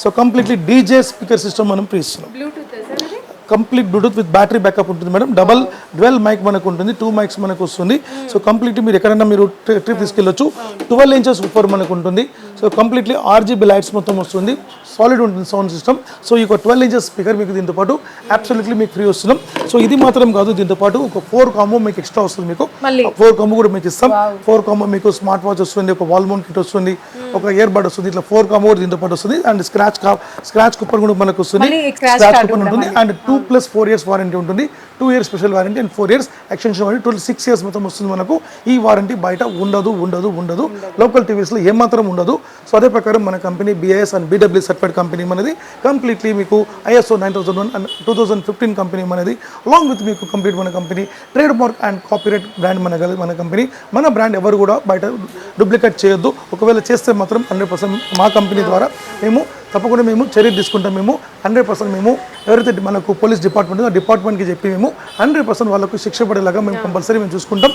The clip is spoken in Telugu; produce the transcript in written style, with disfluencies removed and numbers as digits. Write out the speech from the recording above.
So completely DJ speaker system మనం ఇస్తున్నాం. Complete Bluetooth with battery backup ఉంటుంది మేడం. డ్వెల్ మైక్ మనకు ఉంటుంది, 2 మైక్స్ మనకు వస్తుంది. సో కంప్లీట్లీ మీరు ఎక్కడైనా మీరు ట్రిప్ తీసుకెళ్ళొచ్చు. 12 ఇంచెస్ సూపర్ మనకు ఉంటుంది. సో కంప్లీట్లీ RGB లైట్స్ మొత్తం వస్తుంది, సాలిడ్ ఉంటుంది సౌండ్ సిస్టమ్. సో ఈ 12 ఇంచెస్ స్పీకర్ మీకు దీంతో పాటు అబ్సల్యూట్లీ మీకు ఫ్రీ వస్తున్నాం. సో ఇది మాత్రం కాదు, దీంతో పాటు ఒక 4 కాంబో మీకు ఎక్స్ట్రా వస్తుంది. మీకు 4 కాంబో కూడా మీకు ఇస్తాం. 4 కాంబో మీకు స్మార్ట్ వాచ్ వస్తుంది, ఒక వాల్ మౌంట్ కిట్ వస్తుంది, ఒక ఇయర్ బడ్ వస్తుంది. ఇట్లా 4 కాంబో కూడా దీంతో పాటు వస్తుంది. అండ్ స్క్రాచ్ కూపన్ కూడా మనకు వస్తుంది. స్క్రాచ్ కూపన్ ఉంటుంది. అండ్ 2+4 ఇయర్స్ వారంటీ ఉంటుంది. 2 years special warranty and 4 years extension warranty. Total 6 years మొత్తం వస్తుంది మనకు. ఈ వారంటీ బయట ఉండదు. లోకల్ టీవీస్లో ఏమాత్రం ఉండదు. సో అదే ప్రకారం మన company BIS and BW certified company మనది. కంప్లీట్లీ మీకు ISO 9001 అండ్ 2015 కంపెనీ మనది. అలాంగ్ విత్ మీకు కంప్లీట్ మన company trade mark and copyright brand మన కంపెనీ. మన బ్రాండ్ ఎవరు కూడా బయట డూప్లికేట్ చేయొద్దు. ఒకవేళ చేస్తే మాత్రం 100% మా కంపెనీ ద్వారా మేము తప్పకుండా మేము చర్య తీసుకుంటాం. మేము 100% మేము ఎవరైతే మనకు పోలీస్ డిపార్ట్మెంట్ ఆ డిపార్ట్మెంట్కి చెప్పి మేము 100% వాళ్ళకు శిక్ష పడేలాగా మేము కంపల్సరీ మేము చూసుకుంటాం.